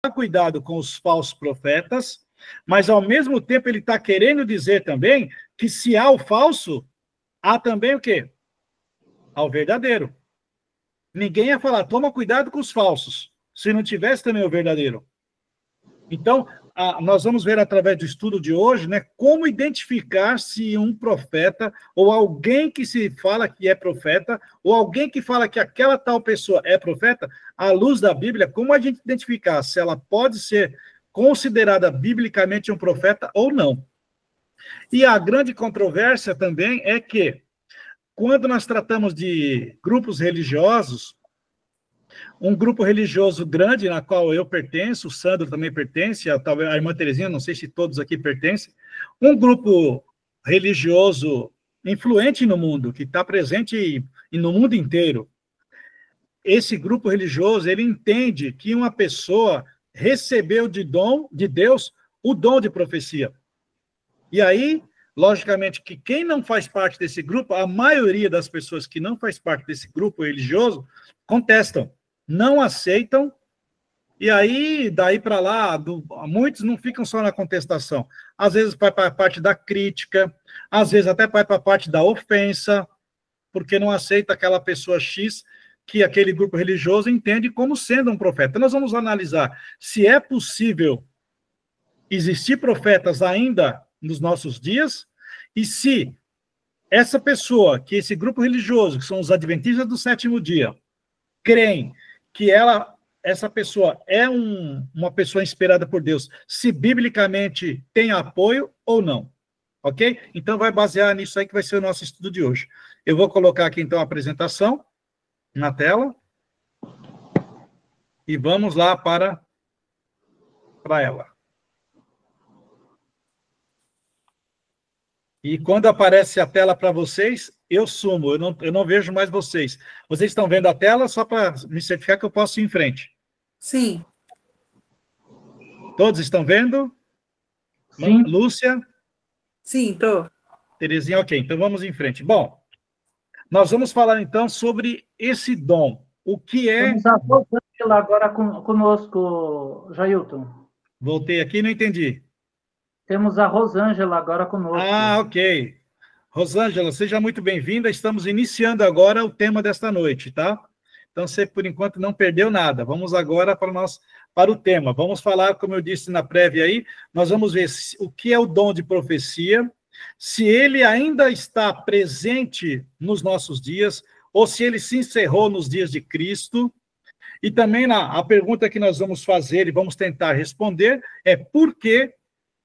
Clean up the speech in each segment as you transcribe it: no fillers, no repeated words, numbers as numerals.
cuidado com os falsos profetas, mas ao mesmo tempo ele está querendo dizer também que se há o falso, há também o quê? Há o verdadeiro. Ninguém ia falar, toma cuidado com os falsos, se não tivesse também o verdadeiro. Então, nós vamos ver através do estudo de hoje, né, como identificar se um profeta, ou alguém que se fala que é profeta, ou alguém que fala que aquela tal pessoa é profeta, à luz da Bíblia, como a gente identificar se ela pode ser considerada biblicamente um profeta ou não. E a grande controvérsia também é que, quando nós tratamos de grupos religiosos, um grupo religioso grande, na qual eu pertenço, o Sandro também pertence, talvez a irmã Terezinha, não sei se todos aqui pertencem, um grupo religioso influente no mundo, que está presente no mundo inteiro. Esse grupo religioso, ele entende que uma pessoa recebeu de Deus o dom de profecia. E aí, logicamente, que quem não faz parte desse grupo, a maioria das pessoas que não faz parte desse grupo religioso, contestam, não aceitam, e aí, daí para lá, muitos não ficam só na contestação. Às vezes vai para a parte da crítica, às vezes até vai para a parte da ofensa, porque não aceita aquela pessoa X que aquele grupo religioso entende como sendo um profeta. Nós vamos analisar se é possível existir profetas ainda nos nossos dias, e se essa pessoa, que esse grupo religioso, que são os adventistas do sétimo dia, creem que essa pessoa é uma pessoa inspirada por Deus, se biblicamente tem apoio ou não, ok? Então vai basear nisso aí que vai ser o nosso estudo de hoje. Eu vou colocar aqui então a apresentação na tela, e vamos lá para ela. E quando aparece a tela para vocês, eu sumo, eu não vejo mais vocês. Vocês estão vendo a tela só para me certificar que eu posso ir em frente? Sim. Todos estão vendo? Sim. Lúcia? Sim, estou. Terezinha, ok. Então vamos em frente. Bom, nós vamos falar então sobre esse dom. O que é... Temos a Rosângela agora conosco, Jailton. Voltei aqui e não entendi. Temos a Rosângela agora conosco. Ah, ok. Rosângela, seja muito bem-vinda. Estamos iniciando agora o tema desta noite, tá? Então, você, por enquanto, não perdeu nada. Vamos agora para o tema. Vamos falar, como eu disse na prévia aí, nós vamos ver o que é o dom de profecia, se ele ainda está presente nos nossos dias, ou se ele se encerrou nos dias de Cristo. E também a pergunta que nós vamos fazer e vamos tentar responder é por que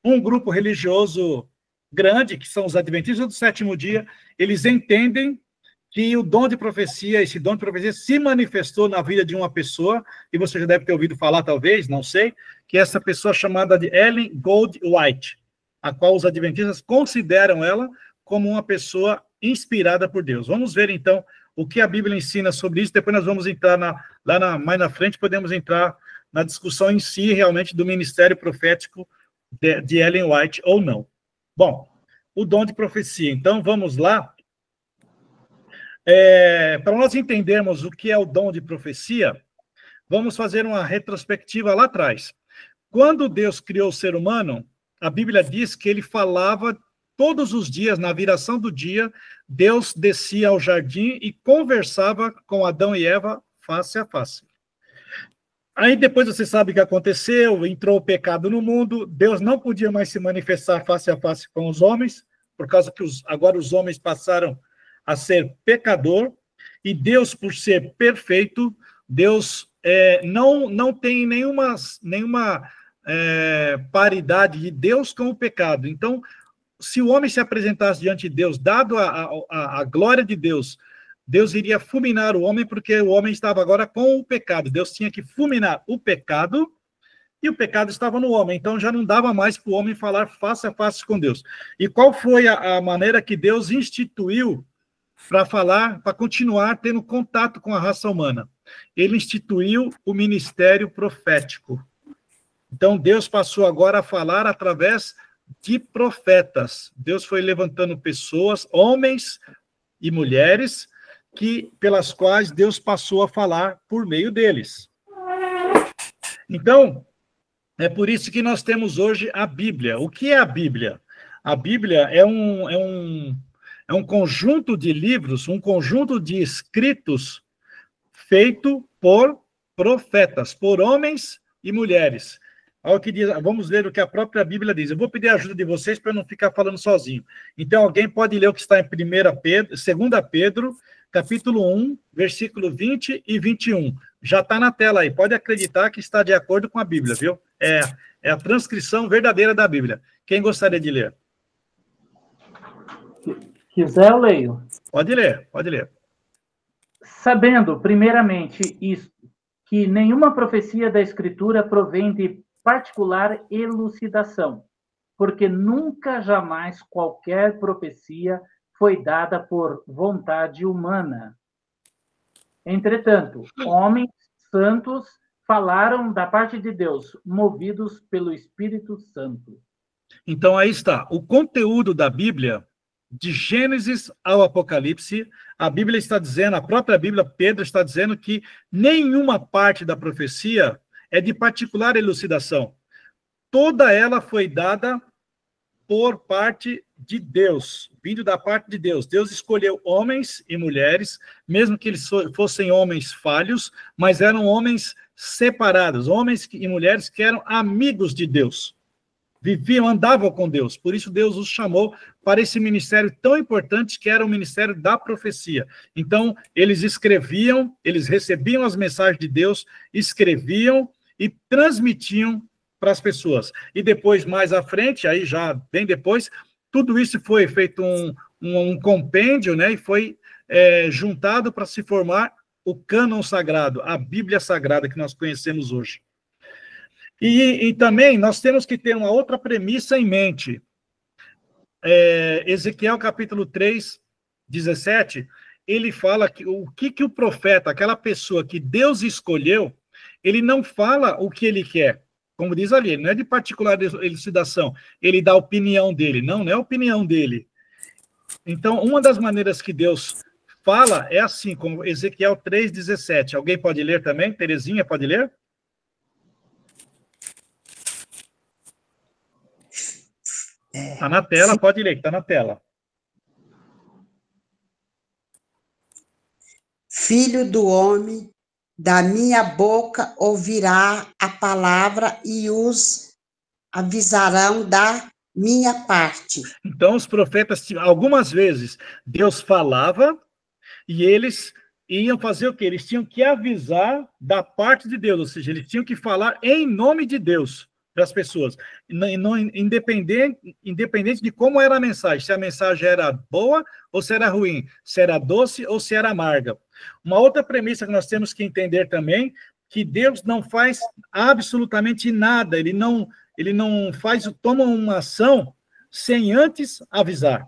um grupo religioso grande, que são os adventistas do sétimo dia, eles entendem que o dom de profecia, esse dom de profecia se manifestou na vida de uma pessoa, e você já deve ter ouvido falar, talvez, não sei, que é essa pessoa chamada de Ellen Goldwhite, a qual os adventistas consideram ela como uma pessoa inspirada por Deus. Vamos ver, então, o que a Bíblia ensina sobre isso, depois nós vamos entrar mais na frente, podemos entrar na discussão em si, realmente, do ministério profético de Ellen White ou não. Bom, o dom de profecia. Então, vamos lá. Para nós entendermos o que é o dom de profecia, vamos fazer uma retrospectiva lá atrás. Quando Deus criou o ser humano, a Bíblia diz que ele falava todos os dias, na viração do dia, Deus descia ao jardim e conversava com Adão e Eva face a face. Aí depois você sabe o que aconteceu, entrou o pecado no mundo, Deus não podia mais se manifestar face a face com os homens, por causa que agora os homens passaram a ser pecador, e Deus, por ser perfeito, Deus não tem nenhuma paridade de Deus com o pecado. Então, se o homem se apresentasse diante de Deus, dado a glória de Deus, Deus iria fulminar o homem, porque o homem estava agora com o pecado. Deus tinha que fulminar o pecado, e o pecado estava no homem. Então, já não dava mais para o homem falar face a face com Deus. E qual foi a maneira que Deus instituiu para continuar tendo contato com a raça humana? Ele instituiu o ministério profético. Então, Deus passou agora a falar através de profetas. Deus foi levantando pessoas, homens e mulheres, pelas quais Deus passou a falar por meio deles. Então, É por isso que nós temos hoje a Bíblia. O que é a Bíblia? A Bíblia é um conjunto de livros, um conjunto de escritos feito por profetas, por homens e mulheres. Olha o que diz, vamos ler o que a própria Bíblia diz. Eu vou pedir a ajuda de vocês para não ficar falando sozinho. Então, alguém pode ler o que está em 2 Pedro, capítulo 1, versículo 20 e 21. Já está na tela aí. Pode acreditar que está de acordo com a Bíblia, viu? É a transcrição verdadeira da Bíblia. Quem gostaria de ler? Quiser, eu leio. Pode ler, pode ler. Sabendo, primeiramente, isto, que nenhuma profecia da Escritura provém de particular elucidação, porque nunca jamais qualquer profecia foi dada por vontade humana. Entretanto, homens santos falaram da parte de Deus, movidos pelo Espírito Santo. Então, aí está. O conteúdo da Bíblia, de Gênesis ao Apocalipse, a Bíblia está dizendo, a própria Bíblia, Pedro está dizendo que nenhuma parte da profecia é de particular elucidação. Toda ela foi dada por parte de Deus, vindo da parte de Deus. Deus escolheu homens e mulheres, mesmo que eles fossem homens falhos, mas eram homens separados, homens e mulheres que eram amigos de Deus. Viviam, andavam com Deus. Por isso Deus os chamou para esse ministério tão importante que era o ministério da profecia. Então, eles escreviam, eles recebiam as mensagens de Deus, escreviam e transmitiam para as pessoas. E depois, mais à frente, aí já bem depois, tudo isso foi feito um compêndio, né? E foi juntado para se formar o cânon sagrado, a Bíblia Sagrada que nós conhecemos hoje. E também nós temos que ter uma outra premissa em mente. Ezequiel capítulo 3, 17, ele fala que o que o profeta, aquela pessoa que Deus escolheu, ele não fala o que ele quer. Como diz ali, ele não é de particular elucidação, ele dá a opinião dele. Não é a opinião dele. Então, uma das maneiras que Deus fala é assim, como Ezequiel 3, 17. Alguém pode ler também? Terezinha, pode ler? Está na tela, pode ler, está na tela. Filho do homem, da minha boca ouvirá a palavra e os avisarão da minha parte. Então, os profetas, algumas vezes, Deus falava e eles iam fazer o quê? Eles tinham que avisar da parte de Deus, ou seja, eles tinham que falar em nome de Deus para as pessoas, independente de como era a mensagem, se a mensagem era boa ou se era ruim, se era doce ou se era amarga. Uma outra premissa que nós temos que entender também, que Deus não faz absolutamente nada, ele não toma uma ação sem antes avisar.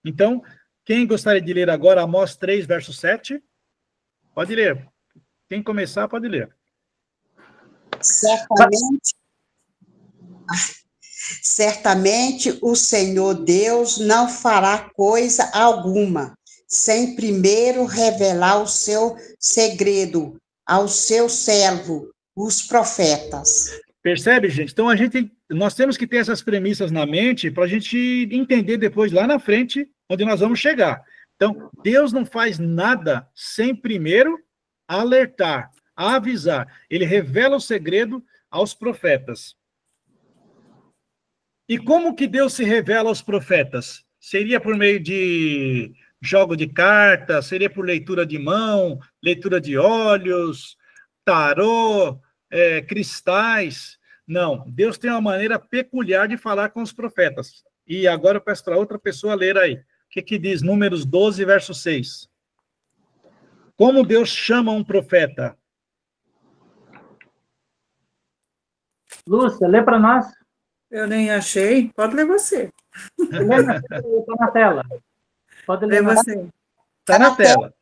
Então, quem gostaria de ler agora Amós 3, verso 7? Pode ler. Quem começar, pode ler. Certamente o Senhor Deus não fará coisa alguma, sem primeiro revelar o seu segredo ao seu servo, os profetas. Percebe, gente? Então, nós temos que ter essas premissas na mente para a gente entender depois, lá na frente, onde nós vamos chegar. Então, Deus não faz nada sem primeiro alertar, avisar. Ele revela o segredo aos profetas. E como que Deus se revela aos profetas? Seria por meio de jogo de cartas, seria por leitura de mão, leitura de olhos, tarô, cristais. Não, Deus tem uma maneira peculiar de falar com os profetas. E agora eu peço para outra pessoa ler aí. O que diz Números 12, verso 6? Como Deus chama um profeta? Lúcia, lê para nós. Eu nem achei. Pode ler você. Está na tela. Pode ler você. Está na tela.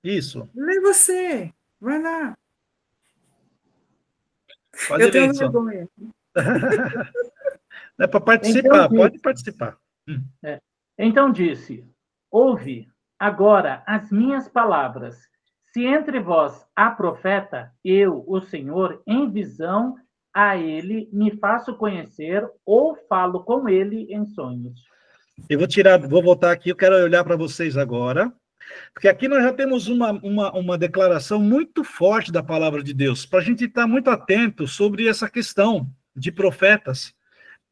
Isso. Lê você. Vai lá. Pode ler, tenho vergonha. É para participar, então, pode participar. Então disse, ouve agora as minhas palavras. Se entre vós há profeta, eu, o Senhor, em visão, a ele, me faço conhecer ou falo com ele em sonhos. Eu vou voltar aqui, eu quero olhar para vocês agora, porque aqui nós já temos uma declaração muito forte da palavra de Deus, para a gente estar muito atento sobre essa questão de profetas,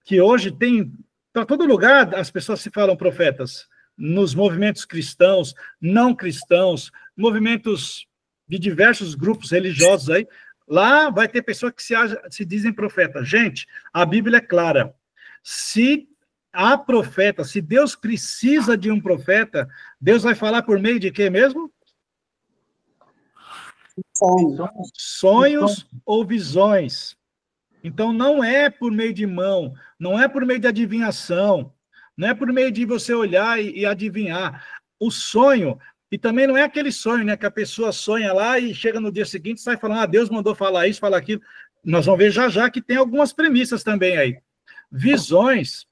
que hoje tem, para todo lugar as pessoas se falam profetas, nos movimentos cristãos, não cristãos, movimentos de diversos grupos religiosos aí, lá vai ter pessoas que se dizem profetas. Gente, a Bíblia é clara. Se há profeta, se Deus precisa de um profeta, Deus vai falar por meio de quê mesmo? Sonhos ou visões. Então, não é por meio de mão, não é por meio de adivinhação, não é por meio de você olhar e adivinhar. O sonho, e também não é aquele sonho, né, que a pessoa sonha lá e chega no dia seguinte e sai falando, Deus mandou falar isso, falar aquilo. Nós vamos ver já que tem algumas premissas também aí. Visões,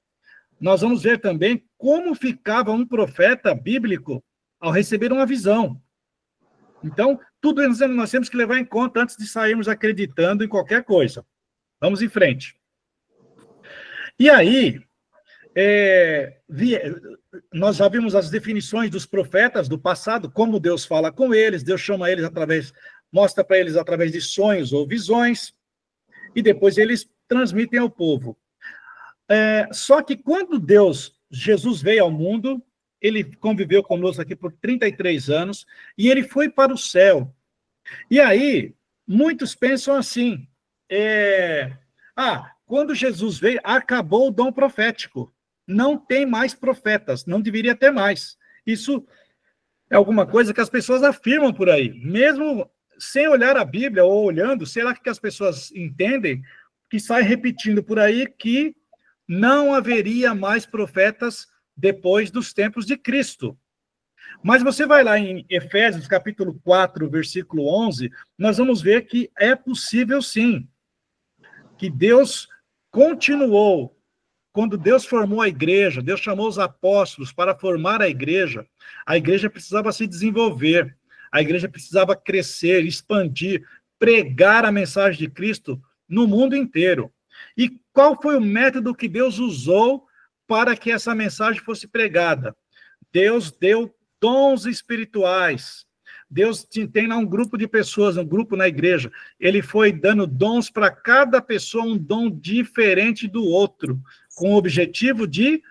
nós vamos ver também como ficava um profeta bíblico ao receber uma visão. Então, tudo isso nós temos que levar em conta antes de sairmos acreditando em qualquer coisa. Vamos em frente. E aí, nós já vimos as definições dos profetas do passado, como Deus fala com eles, Deus chama eles mostra para eles através de sonhos ou visões, e depois eles transmitem ao povo. Só que quando Jesus veio ao mundo, ele conviveu conosco aqui por 33 anos, e ele foi para o céu. E aí, muitos pensam assim, quando Jesus veio, acabou o dom profético. Não tem mais profetas, não deveria ter mais. Isso é alguma coisa que as pessoas afirmam por aí. Mesmo sem olhar a Bíblia ou olhando, será que as pessoas entendem que sai repetindo por aí que não haveria mais profetas depois dos tempos de Cristo. Mas você vai lá em Efésios, capítulo 4, versículo 11, nós vamos ver que é possível sim, que Deus continuou. Quando Deus formou a igreja, Deus chamou os apóstolos para formar a igreja precisava se desenvolver, a igreja precisava crescer, expandir, pregar a mensagem de Cristo no mundo inteiro. E qual foi o método que Deus usou para que essa mensagem fosse pregada? Deus deu dons espirituais. Deus tem lá um grupo de pessoas, um grupo na igreja. Ele foi dando dons para cada pessoa, um dom diferente do outro, com o objetivo de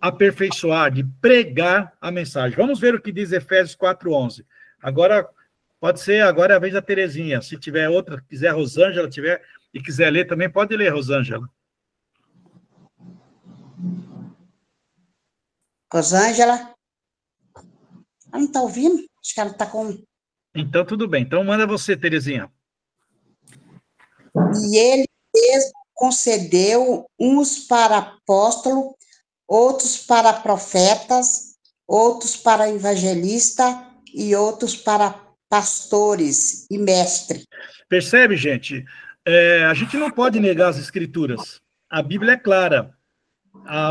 aperfeiçoar, de pregar a mensagem. Vamos ver o que diz Efésios 4:11. Agora, pode ser, agora é a vez da Terezinha. Se tiver outra, quiser, Rosângela, e quiser ler também, pode ler, Rosângela. Rosângela? Ela não está ouvindo? Acho que ela está com... Então, tudo bem. Então, manda você, Terezinha. E ele mesmo concedeu uns para apóstolo, outros para profetas, outros para evangelista e outros para pastores e mestre. Percebe, gente? A gente não pode negar as escrituras. A Bíblia é clara.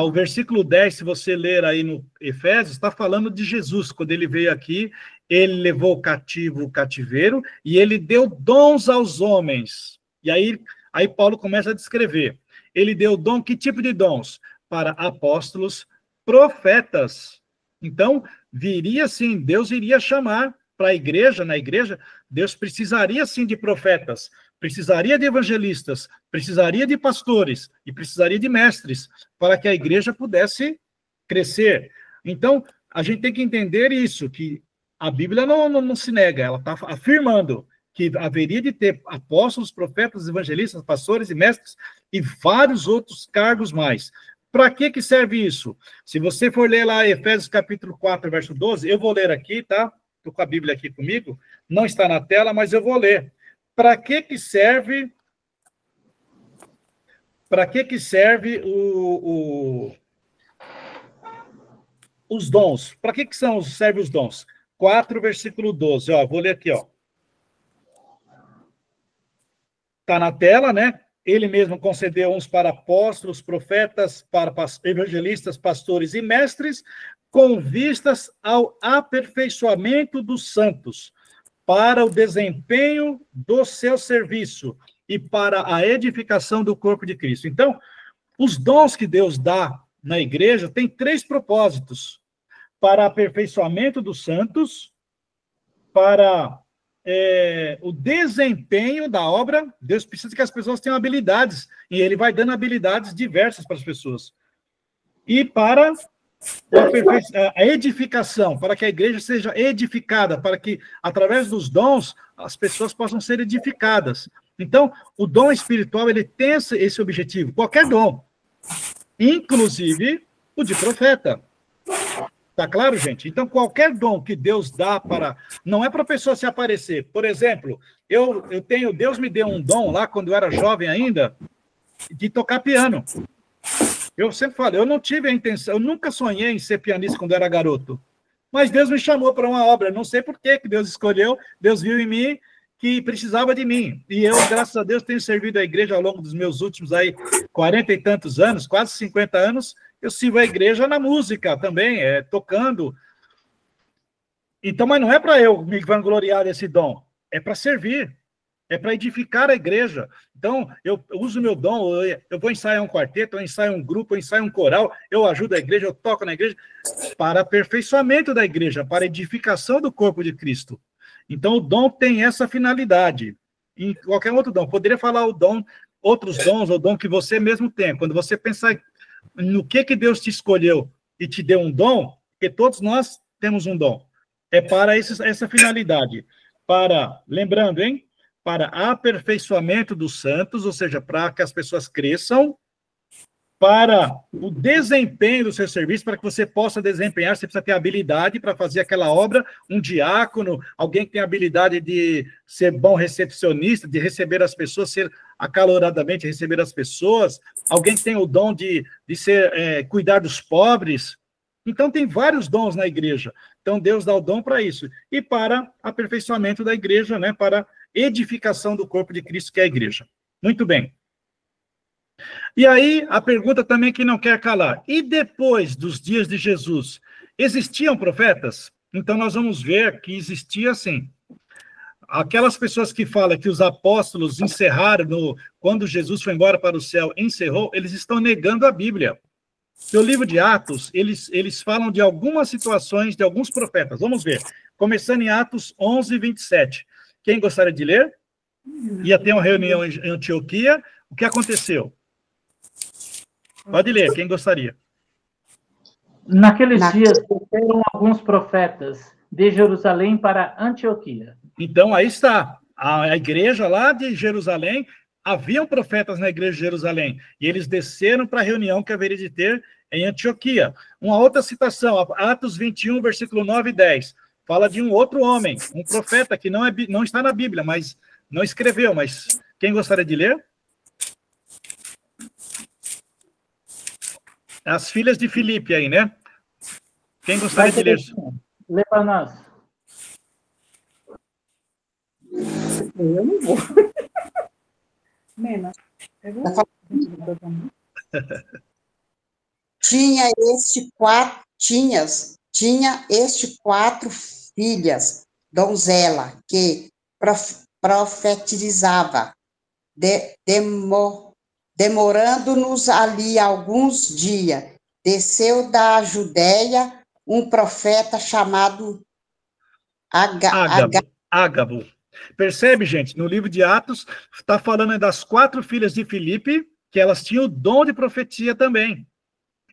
O versículo 10, se você ler aí no Efésios, está falando de Jesus. Quando ele veio aqui, ele levou cativo o cativeiro e ele deu dons aos homens. E aí Paulo começa a descrever. Ele deu dom, que tipo de dons? Para apóstolos, profetas. Então, viria sim, Deus iria chamar para a igreja, na igreja, Deus precisaria sim de profetas, precisaria de evangelistas, precisaria de pastores e precisaria de mestres para que a igreja pudesse crescer. Então, a gente tem que entender isso, que a Bíblia não se nega, ela está afirmando que haveria de ter apóstolos, profetas, evangelistas, pastores e mestres e vários outros cargos mais. Para que serve isso? Se você for ler lá Efésios capítulo 4, verso 12, eu vou ler aqui, tá? Estou com a Bíblia aqui comigo, não está na tela, mas eu vou ler. Para que serve? Para que serve os dons? Para que servem os dons? 4, versículo 12. Ó, vou ler aqui, ó. Está na tela, né? Ele mesmo concedeu uns para apóstolos, profetas, para evangelistas, pastores e mestres, com vistas ao aperfeiçoamento dos santos, para o desempenho do seu serviço e para a edificação do corpo de Cristo. Então, os dons que Deus dá na igreja têm 3 propósitos: para aperfeiçoamento dos santos, para o desempenho da obra. Deus precisa que as pessoas tenham habilidades, e ele vai dando habilidades diversas para as pessoas. E para a edificação, para que a igreja seja edificada, para que, através dos dons, as pessoas possam ser edificadas. Então, o dom espiritual, ele tem esse objetivo, qualquer dom, inclusive o de profeta. Tá claro, gente? Então, qualquer dom que Deus dá não é para a pessoa se aparecer. Por exemplo, Deus me deu um dom lá, quando eu era jovem ainda, de tocar piano. Eu sempre falo, eu não tive a intenção, eu nunca sonhei em ser pianista quando eu era garoto. Mas Deus me chamou para uma obra, não sei por que Deus escolheu, Deus viu em mim que precisava de mim. E eu, graças a Deus, tenho servido a igreja ao longo dos meus últimos 40 e tantos anos, quase 50 anos, eu sirvo a igreja na música também, tocando. Então, mas não é para eu me vangloriar desse dom, é para servir, é para edificar a igreja. Então, eu uso o meu dom, eu vou ensaiar um quarteto, eu ensaio um grupo, eu ensaio um coral, eu ajudo a igreja, eu toco na igreja, para aperfeiçoamento da igreja, para edificação do corpo de Cristo. Então, o dom tem essa finalidade. E qualquer outro dom, poderia falar outros dons, ou dom que você mesmo tem. Quando você pensar no que Deus te escolheu e te deu um dom, porque todos nós temos um dom, é para essa finalidade. Lembrando, para aperfeiçoamento dos santos, ou seja, para que as pessoas cresçam, para o desempenho do seu serviço, para que você possa desempenhar, você precisa ter habilidade para fazer aquela obra, um diácono, alguém que tem habilidade de ser bom recepcionista, de receber as pessoas, ser acaloradamente receber as pessoas, alguém que tem o dom de cuidar dos pobres. Então, tem vários dons na igreja. Então, Deus dá o dom para isso. E para aperfeiçoamento da igreja, para edificação do corpo de Cristo, que é a igreja. Muito bem. E aí, a pergunta também que não quer calar. E depois dos dias de Jesus, existiam profetas? Então, nós vamos ver que existia, sim. Aquelas pessoas que falam que os apóstolos encerraram, quando Jesus foi embora para o céu, encerrou, eles estão negando a Bíblia. No livro de Atos, eles falam de algumas situações de alguns profetas. Vamos ver. Começando em Atos 11, 27. Quem gostaria de ler? Ia ter uma reunião em Antioquia. O que aconteceu? Pode ler, quem gostaria? Naqueles dias, foram alguns profetas de Jerusalém para Antioquia. Então, aí está. A igreja lá de Jerusalém, haviam profetas na igreja de Jerusalém, e eles desceram para a reunião que haveria de ter em Antioquia. Uma outra citação, Atos 21, versículo 9 e 10, fala de um outro homem, um profeta que não está na Bíblia, mas não escreveu, mas quem gostaria de ler? As filhas de Filipe aí, né? Quem gostaria de ler? Lê para nós. Eu não vou. Mena, Tinha este 4 filhas, donzela, que profetizava, demorando-nos ali alguns dias, desceu da Judéia um profeta chamado Ágabo. Percebe, gente? No livro de Atos, está falando das 4 filhas de Filipe, que elas tinham o dom de profecia também.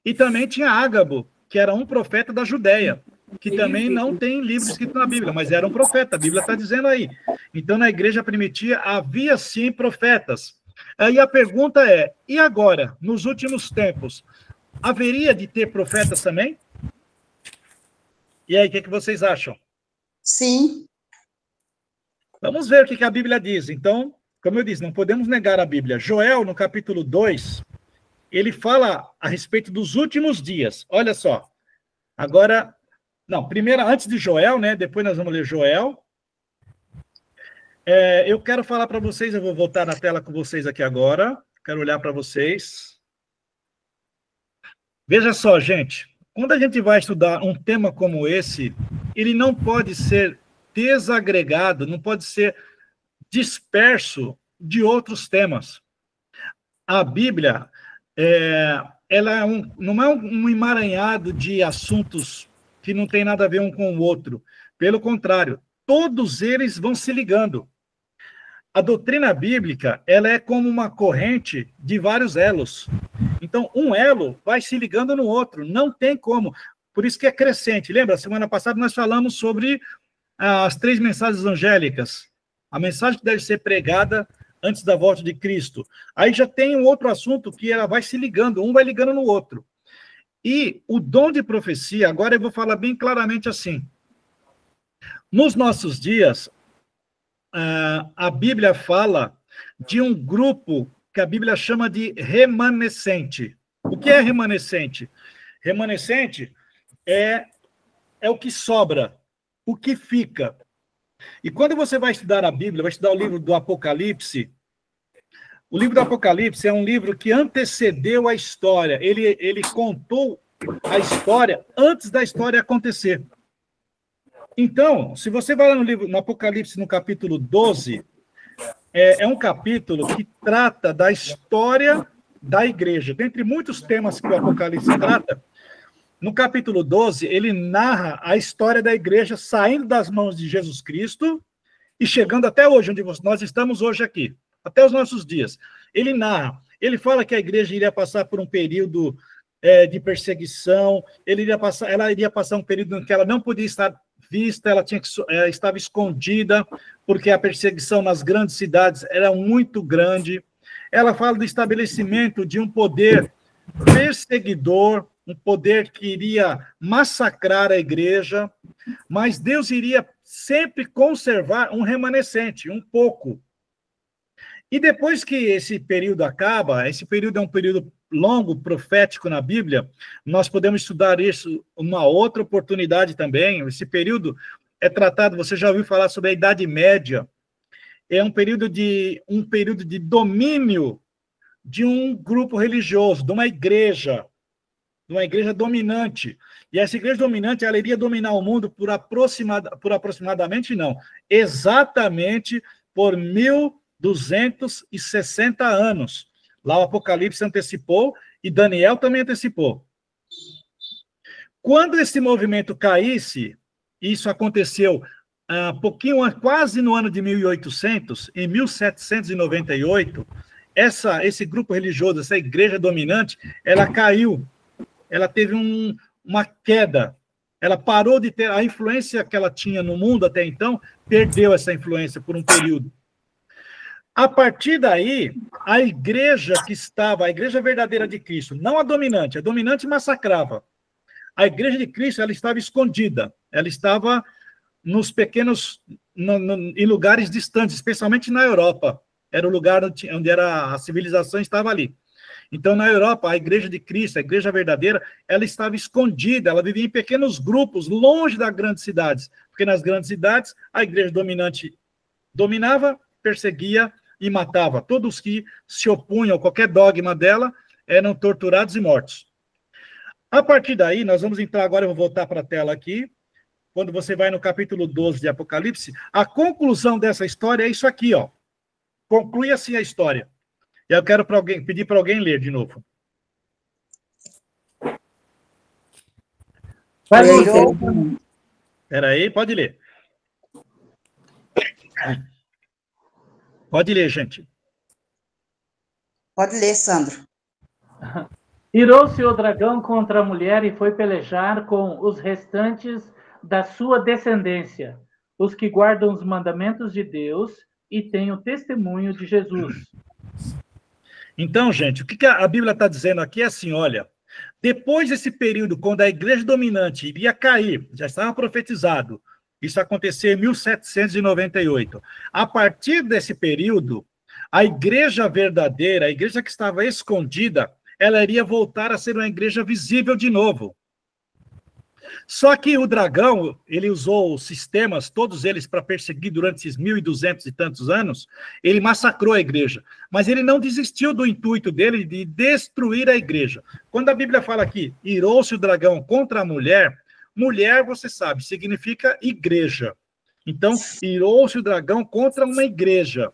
E também tinha Ágabo, que era um profeta da Judéia, que também não tem livro escrito na Bíblia, mas era um profeta, a Bíblia está dizendo aí. Então, na igreja primitiva, havia sim profetas. Aí a pergunta é, e agora, nos últimos tempos, haveria de ter profetas também? E aí, o que vocês acham? Sim. Vamos ver o que a Bíblia diz. Então, como eu disse, não podemos negar a Bíblia. Joel, no capítulo 2, ele fala a respeito dos últimos dias. Olha só. Agora, primeiro, antes de Joel, depois nós vamos ler Joel. Eu quero falar para vocês, eu vou voltar na tela com vocês aqui agora. Quero olhar para vocês. Veja só, gente. Quando a gente vai estudar um tema como esse, ele não pode ser desagregado, não pode ser disperso de outros temas. A Bíblia, ela não é um emaranhado de assuntos que não tem nada a ver um com o outro. Pelo contrário, todos eles vão se ligando. A doutrina bíblica, ela é como uma corrente de vários elos. Então, um elo vai se ligando no outro, não tem como. Por isso que é crescente. Lembra, semana passada nós falamos sobre as 3 mensagens angélicas. A mensagem que deve ser pregada antes da volta de Cristo. Aí já tem um outro assunto que ela vai se ligando, um vai ligando no outro. E o dom de profecia, agora eu vou falar bem claramente assim. Nos nossos dias, a Bíblia fala de um grupo que a Bíblia chama de remanescente. O que é remanescente? Remanescente é o que sobra, o que fica. E quando você vai estudar a Bíblia, vai estudar o livro do Apocalipse, o livro do Apocalipse é um livro que antecedeu a história. Ele contou a história antes da história acontecer. Então, se você vai lá no Apocalipse, no capítulo 12, é um capítulo que trata da história da igreja. Dentre muitos temas que o Apocalipse trata, no capítulo 12, ele narra a história da igreja saindo das mãos de Jesus Cristo e chegando até hoje, onde nós estamos hoje aqui, até os nossos dias. Ele narra, ele fala que a igreja iria passar por um período de perseguição, ela iria passar um período em que ela não podia estar vista, ela estava escondida, porque a perseguição nas grandes cidades era muito grande. Ela fala do estabelecimento de um poder perseguidor, um poder que iria massacrar a igreja, mas Deus iria sempre conservar um remanescente, um pouco. E depois que esse período acaba, esse período é um período longo, profético na Bíblia, nós podemos estudar isso uma outra oportunidade também. Esse período é tratado, você já ouviu falar sobre a Idade Média, é um período de domínio de um grupo religioso, de uma igreja dominante. E essa igreja dominante, ela iria dominar o mundo por aproximadamente, não, exatamente por 1260 anos. Lá o Apocalipse antecipou e Daniel também antecipou. Quando esse movimento caísse, isso aconteceu quase no ano de 1800, em 1798, esse grupo religioso, essa igreja dominante, ela caiu, ela teve uma queda, ela parou de ter a influência que ela tinha no mundo até então, perdeu essa influência por um período. A partir daí, a igreja verdadeira de Cristo, não a dominante massacrava. A igreja de Cristo, ela estava escondida, ela estava nos pequenos, em lugares distantes, especialmente na Europa. Era o lugar onde a civilização estava ali. Então, na Europa, a igreja de Cristo, a igreja verdadeira, ela estava escondida, ela vivia em pequenos grupos, longe das grandes cidades, porque nas grandes cidades, a igreja dominante dominava, perseguia e matava. Todos que se opunham a qualquer dogma dela eram torturados e mortos. A partir daí, nós vamos entrar agora, eu vou voltar para a tela aqui, quando você vai no capítulo 12 de Apocalipse, a conclusão dessa história é isso aqui, ó. Conclui assim a história. E eu quero pedir para alguém ler de novo. Vai, Espera aí, pode ler. Pode ler, gente. Pode ler, Sandro. Irou-se o dragão contra a mulher e foi pelejar com os restantes da sua descendência, os que guardam os mandamentos de Deus e têm o testemunho de Jesus. Então, gente, o que a Bíblia está dizendo aqui é assim, olha, depois desse período, quando a igreja dominante iria cair, já estava profetizado, isso aconteceu em 1798. A partir desse período, a igreja verdadeira, a igreja que estava escondida, ela iria voltar a ser uma igreja visível de novo. Só que o dragão, ele usou os sistemas, todos eles, para perseguir durante esses 1.200 e tantos anos, ele massacrou a igreja. Mas ele não desistiu do intuito dele de destruir a igreja. Quando a Bíblia fala aqui, irou-se o dragão contra a mulher, mulher, você sabe, significa igreja. Então, irou-se o dragão contra uma igreja.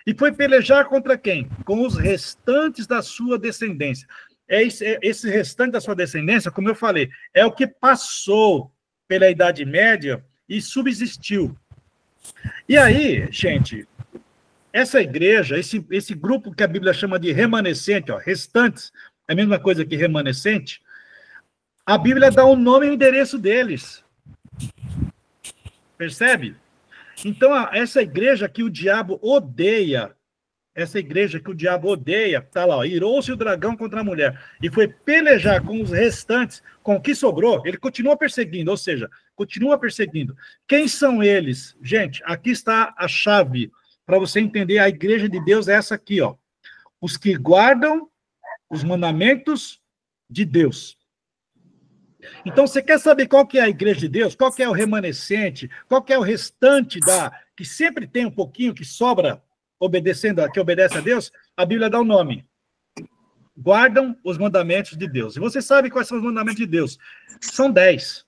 E foi pelejar contra quem? Com os restantes da sua descendência. Esse restante da sua descendência, como eu falei, é o que passou pela Idade Média e subsistiu. E aí, gente, essa igreja, esse grupo que a Bíblia chama de remanescente, ó, restantes, é a mesma coisa que remanescente, a Bíblia dá o nome e o endereço deles. Percebe? Então, essa igreja que o diabo odeia, tá lá, ó, irou-se o dragão contra a mulher, e foi pelejar com os restantes, com o que sobrou, ele continua perseguindo, ou seja, continua perseguindo. Quem são eles? Gente, aqui está a chave para você entender, a igreja de Deus é essa aqui, ó. Os que guardam os mandamentos de Deus. Então, você quer saber qual que é a igreja de Deus? Qual que é o remanescente? Qual que é o restante que sempre tem um pouquinho que sobra que obedece a Deus? A Bíblia dá o nome. Guardam os mandamentos de Deus. E você sabe quais são os mandamentos de Deus? São 10.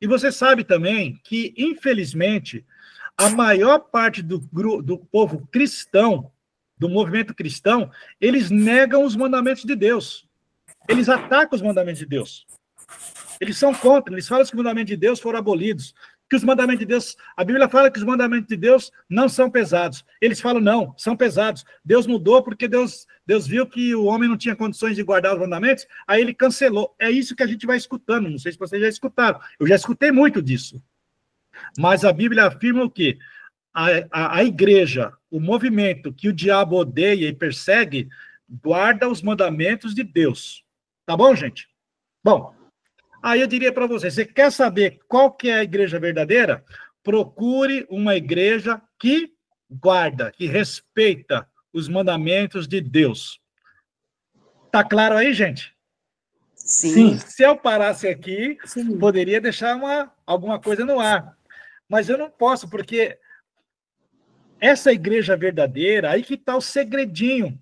E você sabe também que, infelizmente, a maior parte do povo cristão, do movimento cristão, eles negam os mandamentos de Deus. Eles atacam os mandamentos de Deus. Eles são contra, eles falam que os mandamentos de Deus foram abolidos, que os mandamentos de Deus, a Bíblia fala que os mandamentos de Deus não são pesados. Eles falam, não, são pesados. Deus mudou porque Deus viu que o homem não tinha condições de guardar os mandamentos, aí ele cancelou. É isso que a gente vai escutando, não sei se vocês já escutaram. Eu já escutei muito disso. Mas a Bíblia afirma o quê? A igreja, o movimento que o diabo odeia e persegue, guarda os mandamentos de Deus. Tá bom, gente? Bom, aí eu diria para você quer saber qual que é a igreja verdadeira? Procure uma igreja que guarda, que respeita os mandamentos de Deus. Tá claro aí, gente? Sim. Se eu parasse aqui, Sim. poderia deixar alguma coisa no ar. Mas eu não posso, porque essa igreja verdadeira, aí que está o segredinho.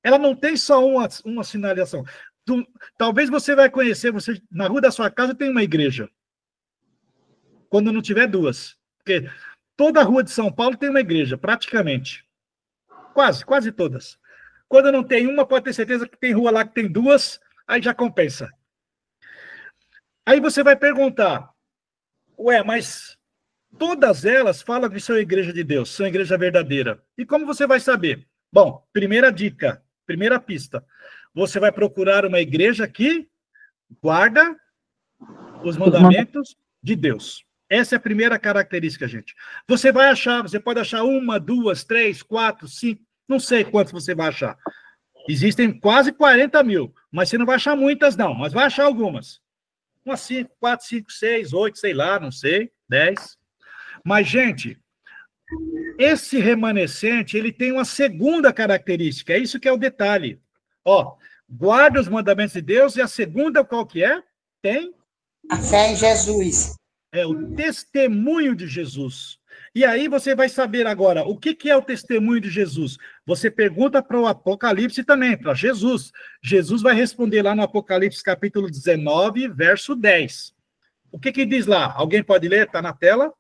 Ela não tem só uma sinalização. Talvez você vai conhecer, na rua da sua casa tem uma igreja. Quando não tiver duas. Porque toda a rua de São Paulo tem uma igreja, praticamente. Quase todas. Quando não tem uma, pode ter certeza que tem rua lá que tem duas, aí já compensa. Aí você vai perguntar, mas todas elas falam que são igreja de Deus, são igreja verdadeira. E como você vai saber? Bom, primeira dica, primeira pista. Você vai procurar uma igreja que guarda os mandamentos de Deus. Essa é a primeira característica, gente. Você pode achar 1, 2, 3, 4, 5, não sei quantos você vai achar. Existem quase 40 mil, mas você não vai achar muitas, não, mas vai achar algumas. 5, 4, 5, 6, 8, sei lá, não sei, 10. Mas, gente, esse remanescente, ele tem uma segunda característica, é isso que é o detalhe. Ó, guarda os mandamentos de Deus, e a segunda qual que é? Tem? A fé em Jesus. É o testemunho de Jesus. E aí você vai saber agora, o que é o testemunho de Jesus? Você pergunta para o Apocalipse também, para Jesus. Jesus vai responder lá no Apocalipse capítulo 19, verso 10. O que diz lá? Alguém pode ler? Está na tela?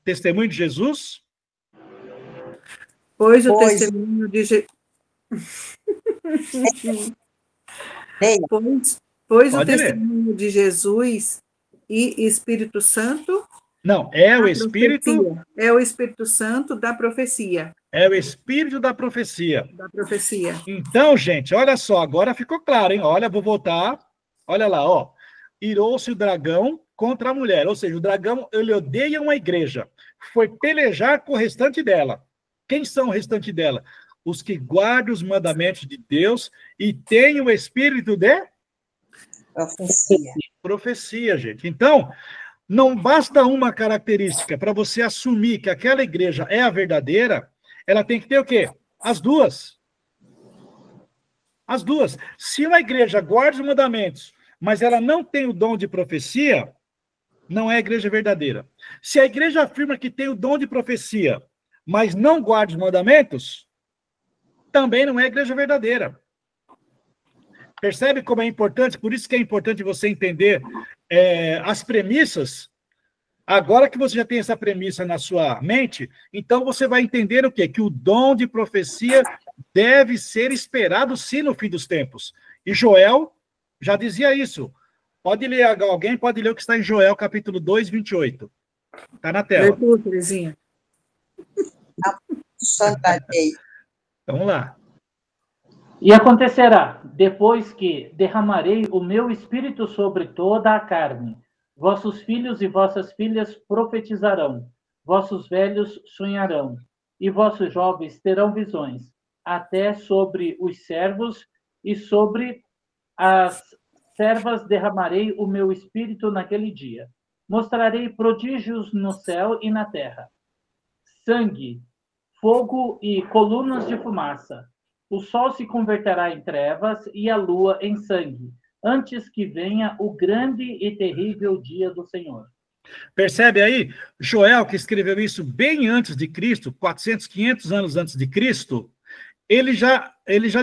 Testemunho de Jesus? Pois o testemunho de Jesus... Pois o testemunho de Jesus e Espírito Santo... Não, é o Espírito... É o Espírito Santo da profecia. É o Espírito da profecia. Da profecia. Então, gente, olha só, agora ficou claro, hein? Olha, vou voltar. Olha lá, ó. Irou-se o dragão contra a mulher. Ou seja, o dragão, ele odeia uma igreja. Foi pelejar com o restante dela. Quem são o restante dela? Os que guardam os mandamentos de Deus e têm o espírito de... Profecia. Profecia, gente. Então, não basta uma característica para você assumir que aquela igreja é a verdadeira, ela tem que ter o quê? As duas. As duas. Se uma igreja guarda os mandamentos, mas ela não tem o dom de profecia, não é a igreja verdadeira. Se a igreja afirma que tem o dom de profecia, mas não guarda os mandamentos, também não é a igreja verdadeira. Percebe como é importante? Por isso que é importante você entender as premissas. Agora que você já tem essa premissa na sua mente, então você vai entender o quê? Que o dom de profecia deve ser esperado sim no fim dos tempos. E Joel já dizia isso. Pode ler, alguém pode ler o que está em Joel, capítulo 2, 28. Está na tela. Terezinha. Vamos lá. E acontecerá, depois que derramarei o meu espírito sobre toda a carne, vossos filhos e vossas filhas profetizarão, vossos velhos sonharão, e vossos jovens terão visões, até sobre os servos e sobre as servas derramarei o meu espírito naquele dia. Mostrarei prodígios no céu e na terra, sangue, fogo e colunas de fumaça. O sol se converterá em trevas e a lua em sangue, antes que venha o grande e terrível dia do Senhor. Percebe aí? Joel, que escreveu isso bem antes de Cristo, 400, 500 anos antes de Cristo, ele já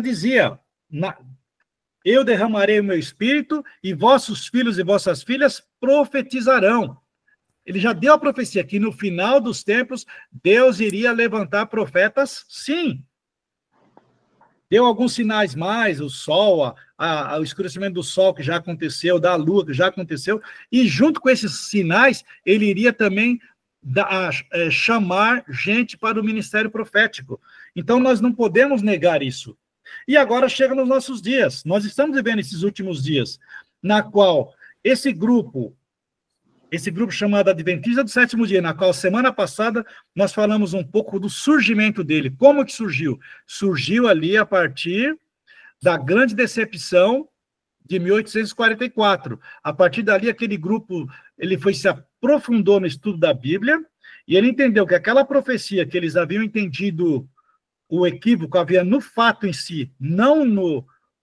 dizia, eu derramarei o meu espírito e vossos filhos e vossas filhas profetizarão. Ele já deu a profecia que no final dos tempos, Deus iria levantar profetas, sim. Deu alguns sinais mais, o sol, o escurecimento do sol que já aconteceu, da lua que já aconteceu, e junto com esses sinais, ele iria também chamar gente para o ministério profético. Então, nós não podemos negar isso. E agora chega nos nossos dias. Nós estamos vivendo esses últimos dias, na qual esse grupo chamado Adventista do Sétimo Dia, na qual semana passada nós falamos um pouco do surgimento dele. Como que surgiu? Surgiu ali a partir da grande decepção de 1844. A partir dali, aquele grupo, ele se aprofundou no estudo da Bíblia, e ele entendeu que aquela profecia que eles haviam entendido, o equívoco havia no fato em si, não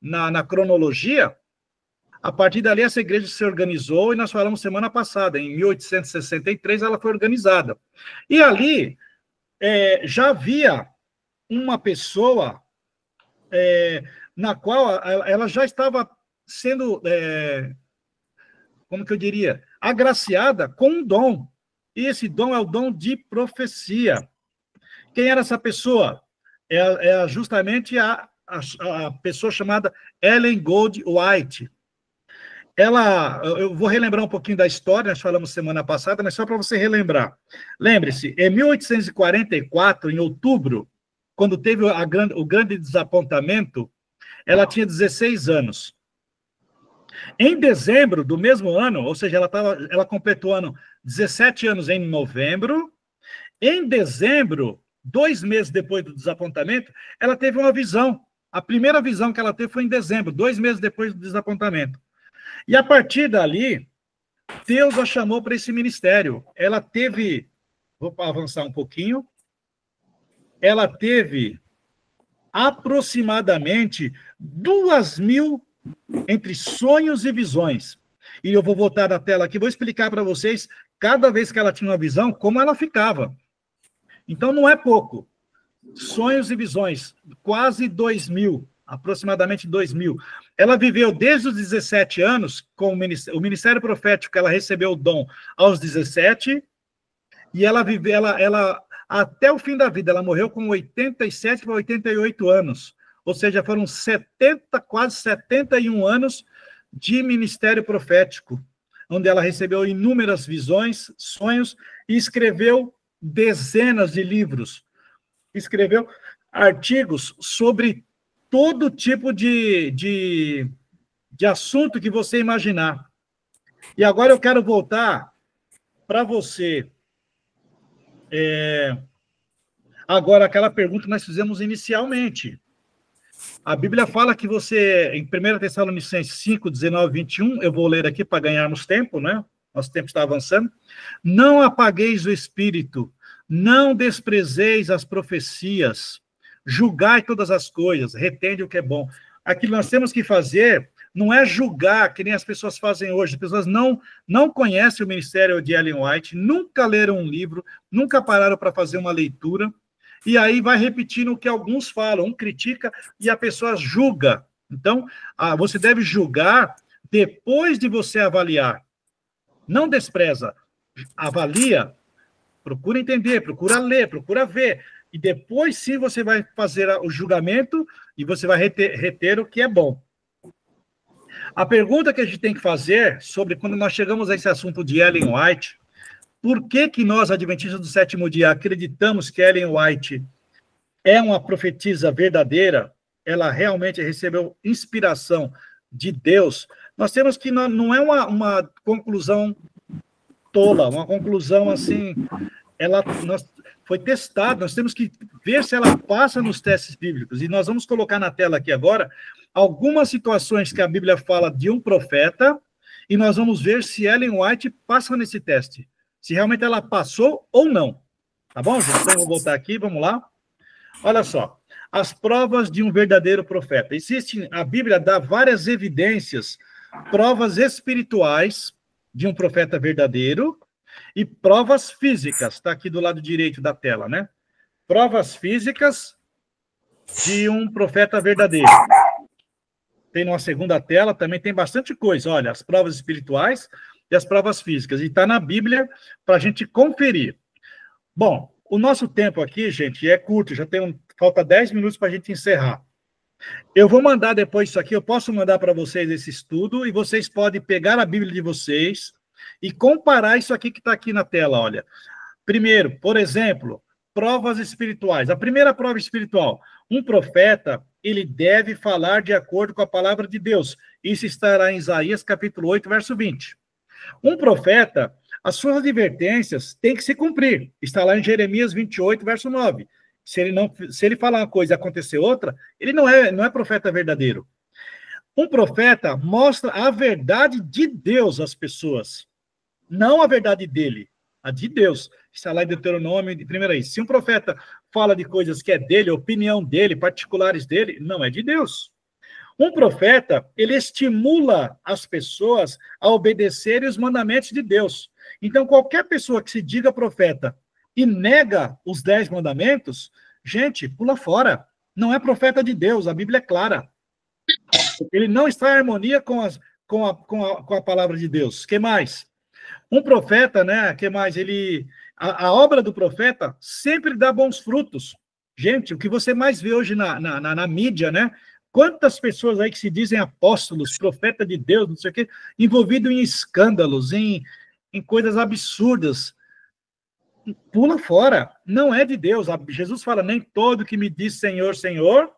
na cronologia. A partir dali, essa igreja se organizou, e nós falamos semana passada, em 1863, ela foi organizada. E ali, já havia uma pessoa na qual ela já estava sendo, como que eu diria, agraciada com um dom. E esse dom é o dom de profecia. Quem era essa pessoa? É justamente a pessoa chamada Ellen Gold White. Eu vou relembrar um pouquinho da história, nós falamos semana passada, mas só para você relembrar. Lembre-se, em 1844, em outubro, quando teve o grande desapontamento, ela tinha 16 anos. Em dezembro do mesmo ano, ou seja, ela completou 17 anos em novembro. Em dezembro, 2 meses depois do desapontamento, ela teve uma visão. A primeira visão que ela teve foi em dezembro, 2 meses depois do desapontamento. E a partir dali, Deus a chamou para esse ministério. Ela teve, vou avançar um pouquinho, ela teve aproximadamente 2.000 entre sonhos e visões. E eu vou voltar na tela aqui, vou explicar para vocês, cada vez que ela tinha uma visão, como ela ficava. Então, não é pouco. Sonhos e visões, quase 2.000. Aproximadamente 2.000. Ela viveu desde os 17 anos, com o ministério profético, que ela recebeu o dom aos 17, e ela viveu, até o fim da vida, ela morreu com 87 para 88 anos, ou seja, foram quase 71 anos de ministério profético, onde ela recebeu inúmeras visões, sonhos, e escreveu dezenas de livros, escreveu artigos sobre todo tipo de assunto que você imaginar. E agora eu quero voltar para você. Agora, aquela pergunta que nós fizemos inicialmente. A Bíblia fala que você, em 1 Tessalonicenses 5, 19, 21, eu vou ler aqui para ganharmos tempo, né? Nosso tempo está avançando. Não apagueis o espírito, não desprezeis as profecias, julgai todas as coisas, retende o que é bom. Aquilo que nós temos que fazer não é julgar, que nem as pessoas fazem hoje. As pessoas não conhecem o ministério de Ellen White, nunca leram um livro, nunca pararam para fazer uma leitura, e aí vai repetindo o que alguns falam, um critica e a pessoa julga. Então, você deve julgar depois de você avaliar. Não despreza. avalia, procura entender, procura ler, procura ver, e depois sim você vai fazer o julgamento e você vai reter o que é bom. A pergunta que a gente tem que fazer sobre quando nós chegamos a esse assunto de Ellen White, por que que nós, adventistas do sétimo dia, acreditamos que Ellen White é uma profetisa verdadeira, ela realmente recebeu inspiração de Deus? Nós temos que, não é uma conclusão tola, uma conclusão assim, foi testada, nós temos que ver se ela passa nos testes bíblicos, e nós vamos colocar na tela aqui agora algumas situações que a Bíblia fala de um profeta, e nós vamos ver se Ellen White passa nesse teste, se realmente ela passou ou não. Tá bom, gente? Então, eu vou voltar aqui, vamos lá. Olha só, as provas de um verdadeiro profeta. A Bíblia dá várias evidências, provas espirituais de um profeta verdadeiro e provas físicas. Está aqui do lado direito da tela, né? Provas físicas de um profeta verdadeiro. Tem numa segunda tela, também tem bastante coisa. Olha, as provas espirituais e as provas físicas. E está na Bíblia para a gente conferir. Bom, o nosso tempo aqui, gente, é curto. Falta 10 minutos para a gente encerrar. Eu vou mandar depois isso aqui, eu posso mandar para vocês esse estudo, e vocês podem pegar a Bíblia de vocês e comparar isso aqui que está aqui na tela, olha. Primeiro, por exemplo, provas espirituais. A primeira prova espiritual, um profeta, ele deve falar de acordo com a palavra de Deus. Isso estará em Isaías, capítulo 8, verso 20. Um profeta, as suas advertências têm que se cumprir. Está lá em Jeremias 28, verso 9. Se ele falar uma coisa e acontecer outra, ele não é profeta verdadeiro. Um profeta mostra a verdade de Deus às pessoas, não a verdade dele, a de Deus. Está lá em Deuteronômio, primeiro aí. Se um profeta fala de coisas que é dele, opinião dele, particulares dele, não é de Deus. Um profeta, ele estimula as pessoas a obedecerem os mandamentos de Deus. Então, qualquer pessoa que se diga profeta e nega os 10 mandamentos, gente, pula fora. Não é profeta de Deus, a Bíblia é clara. Ele não está em harmonia com a palavra de Deus. O que mais? Um profeta, né? O que mais? A obra do profeta sempre dá bons frutos. Gente, o que você mais vê hoje na mídia, né? Quantas pessoas aí que se dizem apóstolos, profeta de Deus, não sei o quê, envolvido em escândalos, em coisas absurdas. Pula fora, não é de Deus. Jesus fala, nem todo que me diz Senhor, Senhor,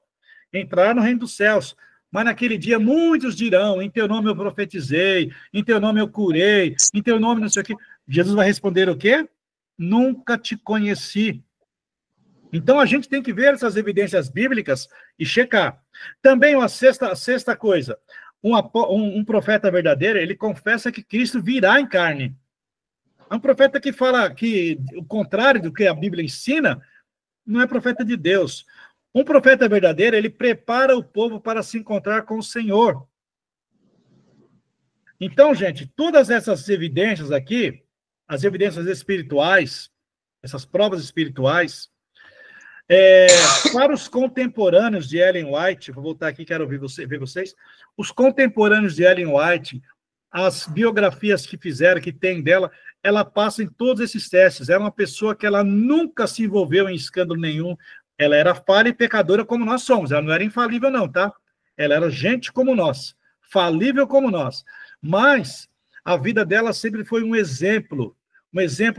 entrar no reino dos céus. Mas naquele dia muitos dirão, em teu nome eu profetizei, em teu nome eu curei, em teu nome não sei o quê. Jesus vai responder o quê? Nunca te conheci. Então a gente tem que ver essas evidências bíblicas e checar. Também a sexta coisa, um profeta verdadeiro, ele confessa que Cristo virá em carne. Um profeta que fala que o contrário do que a Bíblia ensina, não é profeta de Deus. Um profeta verdadeiro, ele prepara o povo para se encontrar com o Senhor. Então, gente, todas essas evidências aqui, as evidências espirituais, essas provas espirituais, para os contemporâneos de Ellen White, vou voltar aqui, quero ver vocês, os contemporâneos de Ellen White, as biografias que fizeram, que tem dela, ela passa em todos esses testes. Era uma pessoa que ela nunca se envolveu em escândalo nenhum. Ela era falha e pecadora como nós somos. Ela não era infalível, não, tá? Ela era gente como nós, falível como nós. Mas a vida dela sempre foi um exemplo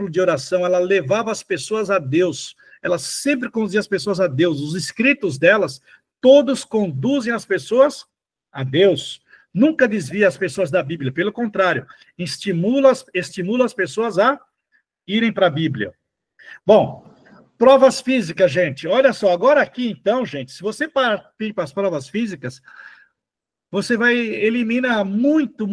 de oração. Ela levava as pessoas a Deus. Ela sempre conduzia as pessoas a Deus. Os escritos delas, todos conduzem as pessoas a Deus. Nunca desvia as pessoas da Bíblia. Pelo contrário, estimula as pessoas a irem para a Bíblia. Bom, provas físicas, gente. Olha só, agora aqui, então, gente, se você partir para as provas físicas, você vai eliminar muito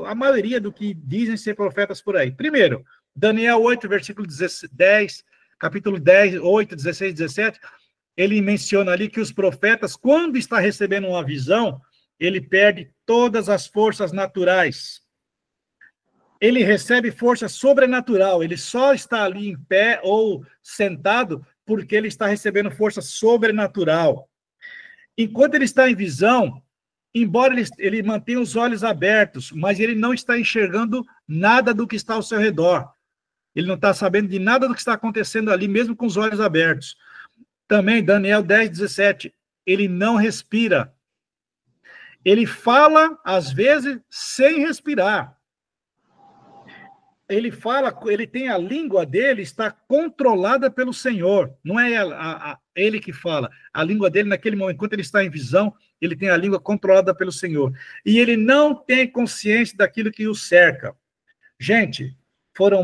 a maioria do que dizem ser profetas por aí. Primeiro, Daniel 8, versículo 10, capítulo 10, 8, 16, 17, ele menciona ali que os profetas, quando está recebendo uma visão, ele perde todas as forças naturais. Ele recebe força sobrenatural, ele só está ali em pé ou sentado porque ele está recebendo força sobrenatural. Enquanto ele está em visão, embora ele mantenha os olhos abertos, mas ele não está enxergando nada do que está ao seu redor. Ele não está sabendo de nada do que está acontecendo ali, mesmo com os olhos abertos. Também, Daniel 10:17, ele não respira. Ele fala, às vezes, sem respirar. Ele fala, ele tem a língua dele, está controlada pelo Senhor. Não é ele que fala. A língua dele, naquele momento, enquanto ele está em visão, ele tem a língua controlada pelo Senhor. E ele não tem consciência daquilo que o cerca. Gente, foram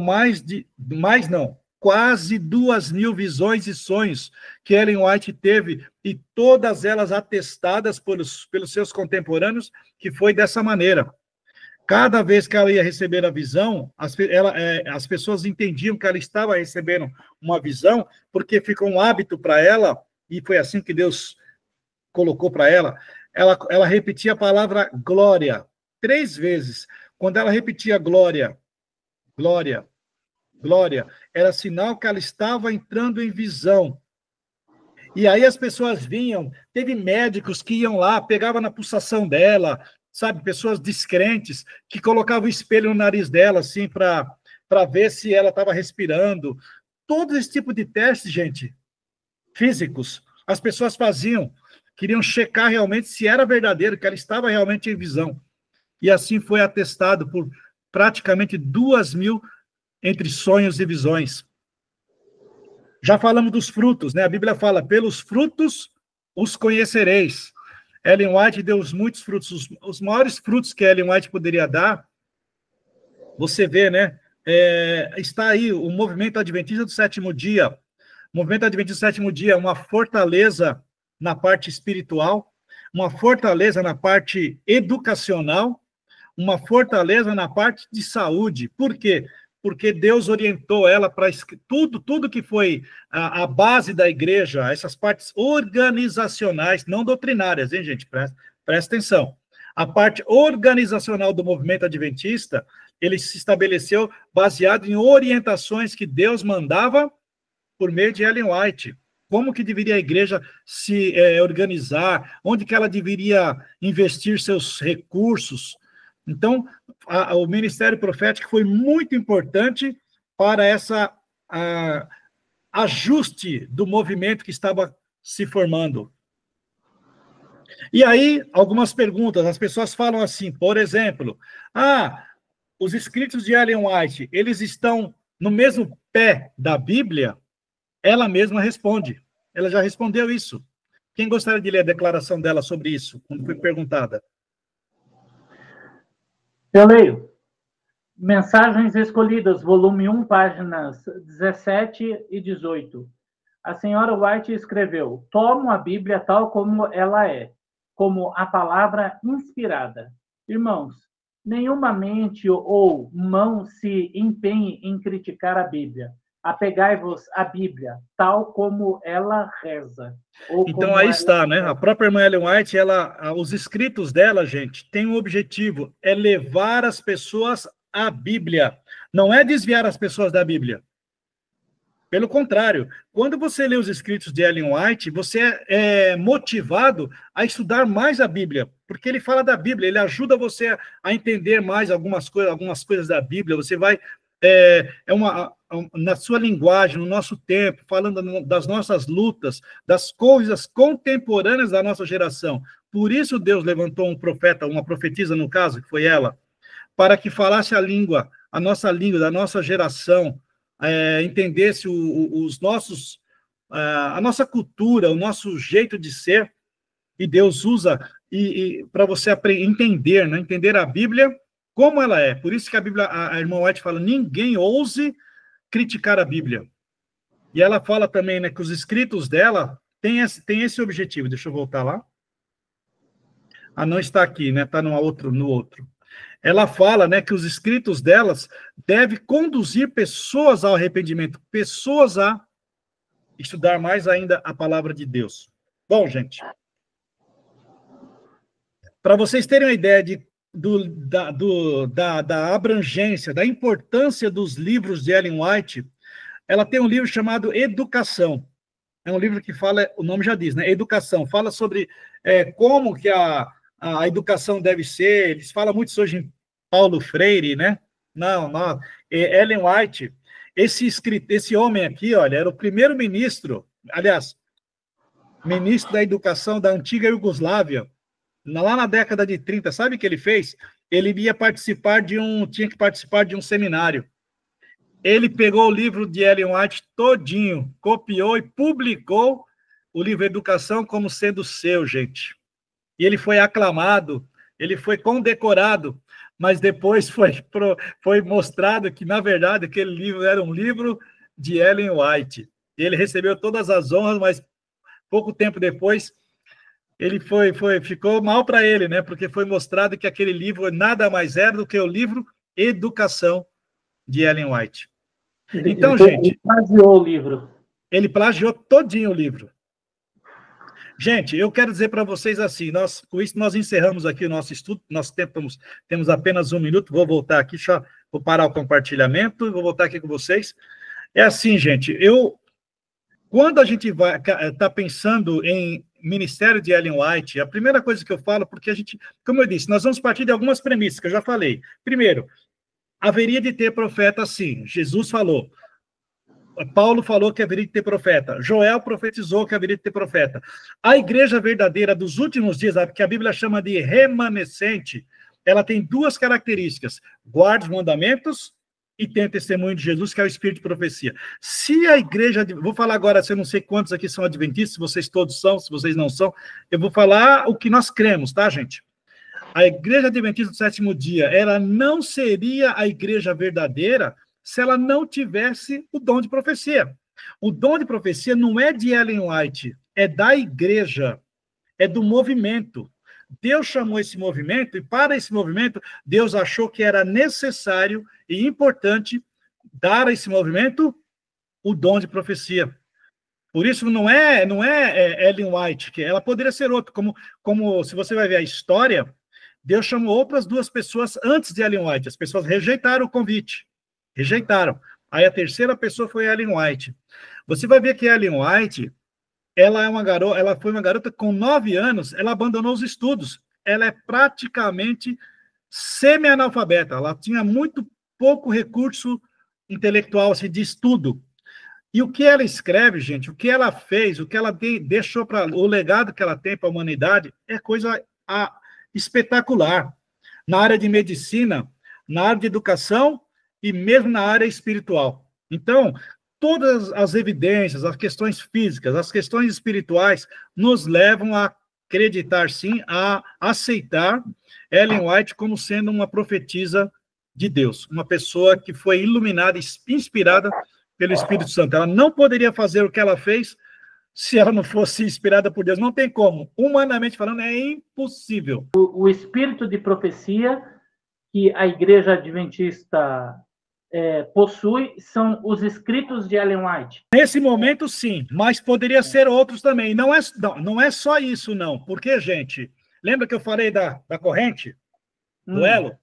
quase 2.000 visões e sonhos que Ellen White teve, e todas elas atestadas pelos seus contemporâneos, que foi dessa maneira. Cada vez que ela ia receber a visão, as pessoas entendiam que ela estava recebendo uma visão, porque ficou um hábito para ela, e foi assim que Deus colocou para ela. Ela repetia a palavra glória 3 vezes. Quando ela repetia glória, glória, glória, era sinal que ela estava entrando em visão. E aí as pessoas vinham, teve médicos que iam lá, pegavam na pulsação dela, sabe, pessoas descrentes, que colocavam o espelho no nariz dela, assim, para ver se ela estava respirando. Todo esse tipo de teste, gente, físicos, as pessoas faziam, queriam checar realmente se era verdadeiro, que ela estava realmente em visão. E assim foi atestado por praticamente 2.000 entre sonhos e visões. Já falamos dos frutos, né? A Bíblia fala, pelos frutos os conhecereis. Ellen White deu muitos frutos, os maiores frutos que Ellen White poderia dar, você vê, né? Está aí o movimento adventista do sétimo dia. O movimento adventista do sétimo dia é uma fortaleza na parte espiritual, uma fortaleza na parte educacional, uma fortaleza na parte de saúde. Por quê? Porque Deus orientou ela para tudo que foi a base da igreja, essas partes organizacionais, não doutrinárias, hein, gente? Presta atenção. A parte organizacional do movimento adventista, ele se estabeleceu baseado em orientações que Deus mandava por meio de Ellen White. Como que deveria a igreja se organizar, onde que ela deveria investir seus recursos. Então, o ministério profético foi muito importante para essa ajuste do movimento que estava se formando. E aí, algumas perguntas, as pessoas falam assim, por exemplo, os escritos de Ellen White, eles estão no mesmo pé da Bíblia? Ela mesma responde, ela já respondeu isso. Quem gostaria de ler a declaração dela sobre isso, quando foi perguntada? Eu leio. Mensagens Escolhidas, volume 1, páginas 17 e 18. A senhora White escreveu, tomo a Bíblia tal como ela é, como a palavra inspirada. Irmãos, nenhuma mente ou mão se empenhe em criticar a Bíblia. Apegai-vos à Bíblia, tal como ela reza. Então aí está, né? A própria irmã Ellen White, os escritos dela, gente, tem um objetivo, é levar as pessoas à Bíblia. Não é desviar as pessoas da Bíblia. Pelo contrário, quando você lê os escritos de Ellen White, você é motivado a estudar mais a Bíblia, porque ele fala da Bíblia, ele ajuda você a entender mais algumas coisas da Bíblia, você vai na sua linguagem, no nosso tempo, falando das nossas lutas, das coisas contemporâneas da nossa geração. Por isso Deus levantou um profeta, uma profetisa no caso, que foi ela, para que falasse a nossa língua, da nossa geração, entendesse a nossa cultura, o nosso jeito de ser, e Deus usa para você entender, né? Entender a Bíblia como ela é. Por isso que a irmã White fala, ninguém ouse criticar a Bíblia. E ela fala também, né, que os escritos dela têm esse objetivo. Deixa eu voltar lá. Não está aqui, né? Está no outro. Ela fala, né, que os escritos delas devem conduzir pessoas ao arrependimento, pessoas a estudar mais ainda a palavra de Deus. Bom, gente, para vocês terem uma ideia da abrangência, da importância dos livros de Ellen White, ela tem um livro chamado Educação. É um livro que fala, o nome já diz, né? Educação. Fala sobre como que a educação deve ser, eles falam muito hoje em Paulo Freire, né? Não, Ellen White, esse homem aqui, olha, era o primeiro ministro, aliás, ministro da educação da antiga Iugoslávia, lá na década de 30, sabe o que ele fez? Ele tinha que participar de um seminário. Ele pegou o livro de Ellen White todinho, copiou e publicou o livro Educação como sendo seu, gente. E ele foi aclamado, ele foi condecorado, mas depois foi mostrado que, na verdade, aquele livro era um livro de Ellen White. Ele recebeu todas as honras, mas pouco tempo depois ele ficou mal para ele, né? Porque foi mostrado que aquele livro nada mais era do que o livro Educação de Ellen White. Então, gente... Ele plagiou o livro. Ele plagiou todinho o livro. Gente, eu quero dizer para vocês assim, com isso nós encerramos aqui o nosso estudo, nós temos apenas 1 minuto, vou voltar aqui, vou parar o compartilhamento, vou voltar aqui com vocês. É assim, gente, quando a gente tá pensando em ministério de Ellen White, a primeira coisa que eu falo, porque a gente, como eu disse, nós vamos partir de algumas premissas que eu já falei. Primeiro, haveria de ter profeta, sim. Jesus falou. Paulo falou que haveria de ter profeta. Joel profetizou que haveria de ter profeta. A igreja verdadeira dos últimos dias, que a Bíblia chama de remanescente, ela tem 2 características. Guarda os mandamentos e tem o testemunho de Jesus, que é o espírito de profecia. Se a igreja... Vou falar agora, se eu não sei quantos aqui são adventistas, se vocês todos são, se vocês não são, eu vou falar o que nós cremos, tá, gente? A igreja adventista do 7º dia, ela não seria a igreja verdadeira se ela não tivesse o dom de profecia. O dom de profecia não é de Ellen White, é da igreja, é do movimento. Deus chamou esse movimento, e para esse movimento, Deus achou que era necessário e importante dar a esse movimento o dom de profecia. Por isso, não é Ellen White, que ela poderia ser outra, como se você vai ver a história, Deus chamou outras 2 pessoas antes de Ellen White, as pessoas rejeitaram o convite. Rejeitaram. Aí a terceira pessoa foi Ellen White. Você vai ver que Ellen White, ela foi uma garota com 9 anos, ela abandonou os estudos. Ela é praticamente semi-analfabeta. Ela tinha muito pouco recurso intelectual assim, de estudo. E o que ela escreve, gente, o que ela fez, o que ela deixou o legado que ela tem para a humanidade é coisa espetacular. Na área de medicina, na área de educação e mesmo na área espiritual. Então, todas as evidências, as questões físicas, as questões espirituais, nos levam a acreditar, sim, a aceitar Ellen White como sendo uma profetisa de Deus, uma pessoa que foi iluminada, inspirada pelo Espírito Santo. Ela não poderia fazer o que ela fez se ela não fosse inspirada por Deus. Não tem como. Humanamente falando, é impossível. O espírito de profecia que a igreja adventista possui são os escritos de Ellen White. Nesse momento, sim, mas poderia ser outros também. Não é só isso, não. Porque, gente, lembra que eu falei da corrente, do elo?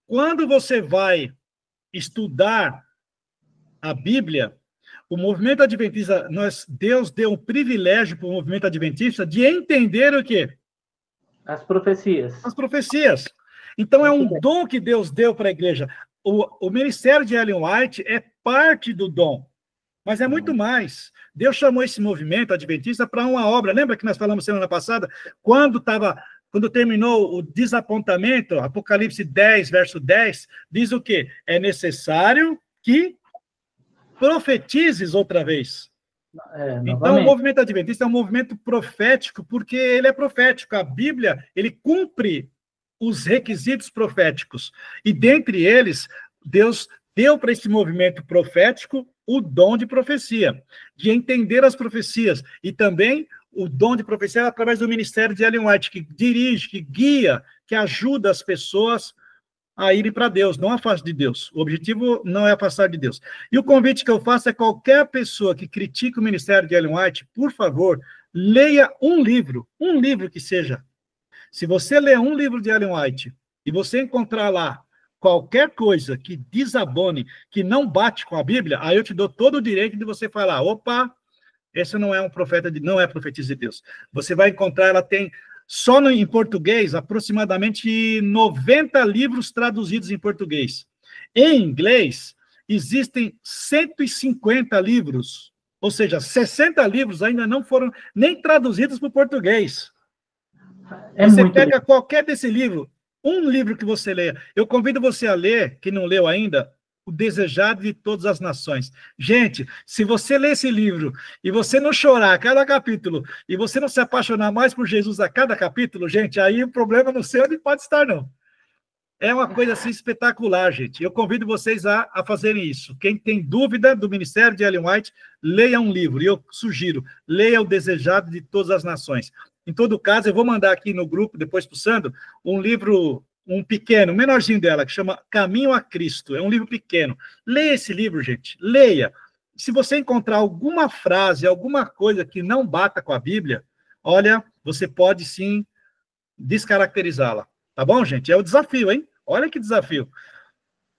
Quando você vai estudar a Bíblia, o movimento adventista, Deus deu um privilégio para o movimento adventista de entender o quê? As profecias. As profecias. Então, é um dom que Deus deu para a igreja. O ministério de Ellen White é parte do dom, mas é muito mais. Deus chamou esse movimento adventista para uma obra. Lembra que nós falamos semana passada? Quando terminou o desapontamento, Apocalipse 10, verso 10, diz o quê? É necessário que profetizes outra vez. Então, o movimento adventista é um movimento profético, porque ele é profético. A Bíblia, ele cumpre os requisitos proféticos. E, dentre eles, Deus deu para esse movimento profético o dom de profecia, de entender as profecias. E também o dom de profecia através do ministério de Ellen White, que dirige, que guia, que ajuda as pessoas a irem para Deus, não afaste de Deus. O objetivo não é afastar de Deus. E o convite que eu faço é qualquer pessoa que critique o ministério de Ellen White, por favor, leia um livro que seja. Se você ler um livro de Ellen White e você encontrar lá qualquer coisa que desabone, que não bate com a Bíblia, aí eu te dou todo o direito de você falar, opa, esse não é um profeta, não é profetisa de Deus. Você vai encontrar, ela tem Só em português, aproximadamente 90 livros traduzidos em português. Em inglês, existem 150 livros, ou seja, 60 livros ainda não foram nem traduzidos para o português. Você pega qualquer desse livro, um livro que você leia. Eu convido você a ler, que não leu ainda, O Desejado de Todas as Nações. Gente, se você ler esse livro e você não chorar a cada capítulo e você não se apaixonar mais por Jesus a cada capítulo, gente, aí o problema não sei onde pode estar, não. É uma coisa assim espetacular, gente. Eu convido vocês a fazerem isso. Quem tem dúvida do ministério de Ellen White, leia um livro. E eu sugiro, leia O Desejado de Todas as Nações. Em todo caso, eu vou mandar aqui no grupo, depois para o Sandro, um livro, um pequeno, menorzinho dela, que chama Caminho a Cristo. É um livro pequeno. Leia esse livro, gente. Leia. Se você encontrar alguma frase, alguma coisa que não bata com a Bíblia, olha, você pode sim descaracterizá-la. Tá bom, gente? É o desafio, hein? Olha que desafio.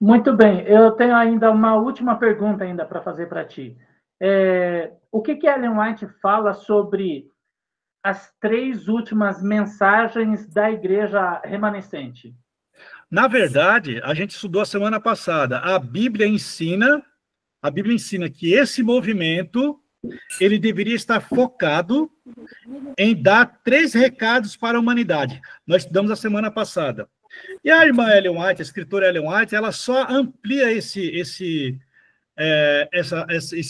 Muito bem. Eu tenho ainda uma última pergunta ainda para fazer para ti. O que Ellen White fala sobre as 3 últimas mensagens da igreja remanescente? Na verdade, a gente estudou a semana passada. A Bíblia ensina que esse movimento, ele deveria estar focado em dar 3 recados para a humanidade. Nós estudamos a semana passada. E a irmã Ellen White, a escritora Ellen White, ela só amplia esse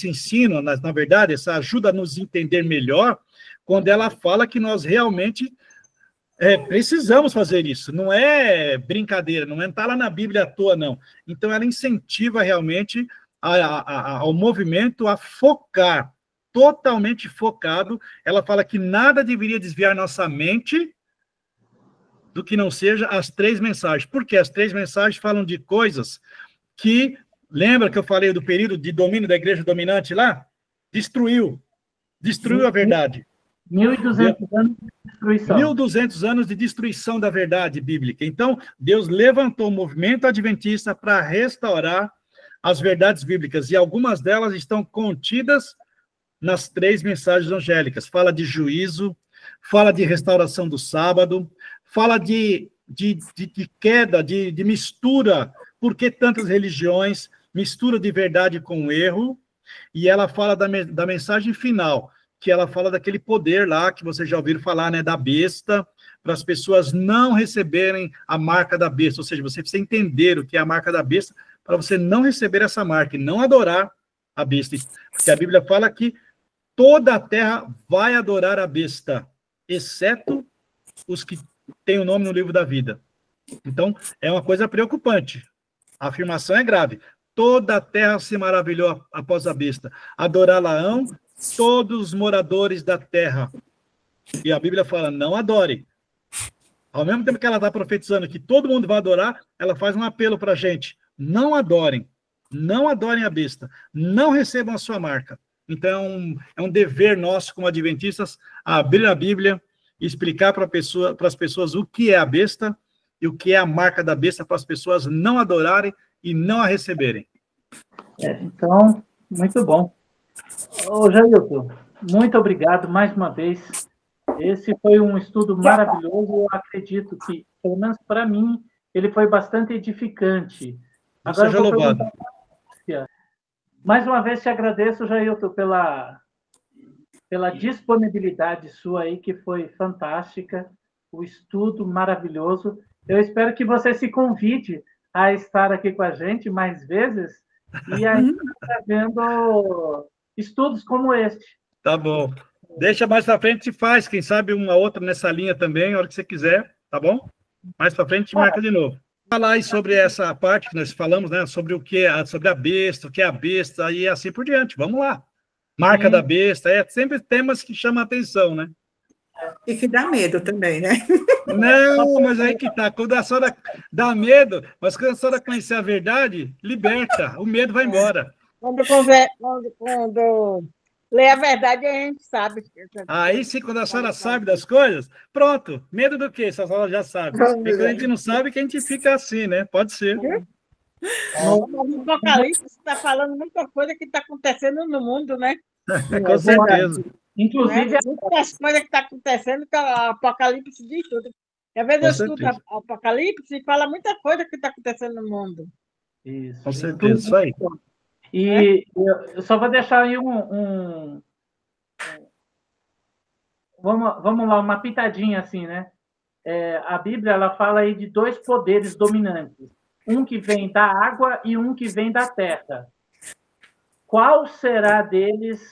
ensino, na verdade, essa ajuda a nos entender melhor, quando ela fala que nós realmente precisamos fazer isso. Não é brincadeira, não está lá na Bíblia à toa, não. Então, ela incentiva realmente ao movimento a focar, totalmente focado. Ela fala que nada deveria desviar nossa mente do que não seja as 3 mensagens. Porque as 3 mensagens falam de coisas que, lembra que eu falei do período de domínio da igreja dominante lá? Destruiu a verdade. 1.200 anos de destruição. 1.200 anos de destruição da verdade bíblica. Então, Deus levantou o movimento adventista para restaurar as verdades bíblicas, e algumas delas estão contidas nas 3 mensagens angélicas. Fala de juízo, fala de restauração do sábado, fala de queda, de mistura, por que tantas religiões, mistura de verdade com erro, e ela fala da mensagem final, que ela fala daquele poder lá, que vocês já ouviram falar, né, da besta, para as pessoas não receberem a marca da besta, ou seja, você precisa entender o que é a marca da besta, para você não receber essa marca, e não adorar a besta, porque a Bíblia fala que toda a terra vai adorar a besta, exceto os que têm o nome no livro da vida. Então, é uma coisa preocupante, a afirmação é grave, toda a terra se maravilhou após a besta, adorá-la-ão todos os moradores da terra. E a Bíblia fala, não adore. Ao mesmo tempo que ela está profetizando que todo mundo vai adorar, ela faz um apelo para a gente, não adorem a besta, não recebam a sua marca. Então, é um dever nosso, como adventistas, abrir a Bíblia e explicar para as pessoas o que é a besta e o que é a marca da besta, para as pessoas não adorarem e não a receberem. Então, muito bom. Ô, Jailton, muito obrigado mais uma vez. Esse foi um estudo maravilhoso. Eu acredito que, pelo menos para mim, ele foi bastante edificante. Agora seja louvado. Mais uma vez te agradeço, Jailton, pela disponibilidade sua aí, que foi fantástica, o estudo maravilhoso. Eu espero que você se convide a estar aqui com a gente mais vezes e ainda trazendo estudos como este. Tá bom. Deixa mais para frente e faz, quem sabe uma outra nessa linha também, a hora que você quiser, tá bom? Mais para frente marca de novo. Falar aí sobre essa parte que nós falamos, né? Sobre sobre a besta, o que é a besta e assim por diante. Vamos lá. Marca da besta, sempre temas que chamam a atenção, né? E que dá medo também, né? Não, mas aí que tá. Quando a senhora dá medo, mas quando a senhora conhecer a verdade, liberta. O medo vai embora. Quando lê a verdade, a gente sabe. Aí sim, quando a senhora sabe das coisas, pronto. Medo do quê? Se a senhora já sabe. E quando a gente não sabe, que a gente fica assim, né? Pode ser. No Apocalipse está falando muita coisa que está acontecendo no mundo, né? Com certeza. Inclusive, Muitas coisas que estão acontecendo, que o Apocalipse diz tudo. Às vezes Com eu escuto certeza. o Apocalipse e fala muita coisa que está acontecendo no mundo. isso. Com certeza, isso aí. E eu só vou deixar aí vamos lá, uma pitadinha assim, né? A Bíblia, ela fala aí de 2 poderes dominantes. Um que vem da água e um que vem da terra. Qual será deles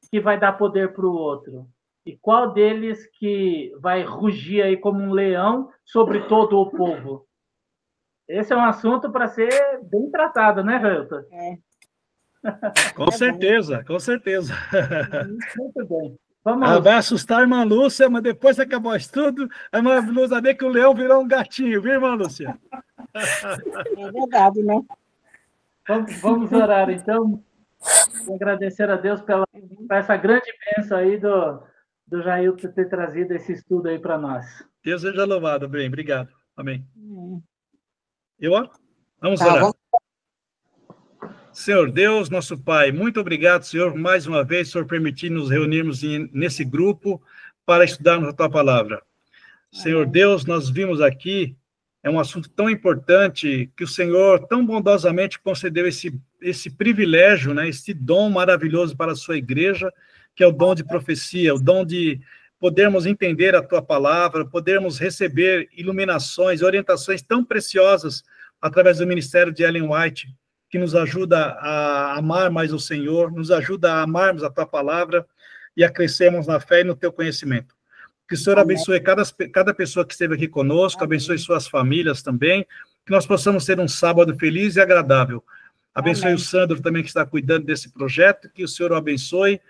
que vai dar poder para o outro? E qual deles que vai rugir aí como um leão sobre todo o povo? Esse é um assunto para ser bem tratado, né, Railton? Com certeza, com certeza. Muito bem. Vamos. Vai assustar a irmã Lúcia, mas depois que acabar o estudo, a irmã Lúcia vai ver que o leão virou um gatinho, viu, irmã Lúcia? É verdade, né? Vamos orar, então. E agradecer a Deus pela essa grande bênção aí do Jailton ter trazido esse estudo aí para nós. Deus seja louvado, bem, obrigado. Amém. Vamos Tá, orar. vamos. Senhor Deus, nosso Pai, muito obrigado, Senhor, mais uma vez, Senhor, permitir nos reunirmos nesse grupo para estudarmos a Tua Palavra. Senhor Deus, nós vimos aqui, é um assunto tão importante, que o Senhor tão bondosamente concedeu esse privilégio, né, esse dom maravilhoso para a sua igreja, que é o dom de profecia, o dom de podermos entender a Tua Palavra, podermos receber iluminações, orientações tão preciosas através do ministério de Ellen White, que nos ajuda a amar mais o Senhor, nos ajuda a amarmos a Tua Palavra e a crescermos na fé e no Teu conhecimento. Que o Senhor abençoe cada pessoa que esteve aqui conosco, abençoe suas famílias também, que nós possamos ter um sábado feliz e agradável. Abençoe o Sandro também, que está cuidando desse projeto, que o Senhor o abençoe,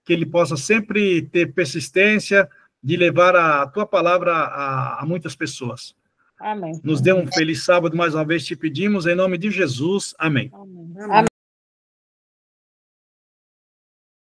que ele possa sempre ter persistência de levar a Tua Palavra a muitas pessoas. Amém. Nos dê um feliz sábado, mais uma vez te pedimos, em nome de Jesus. Amém. Amém.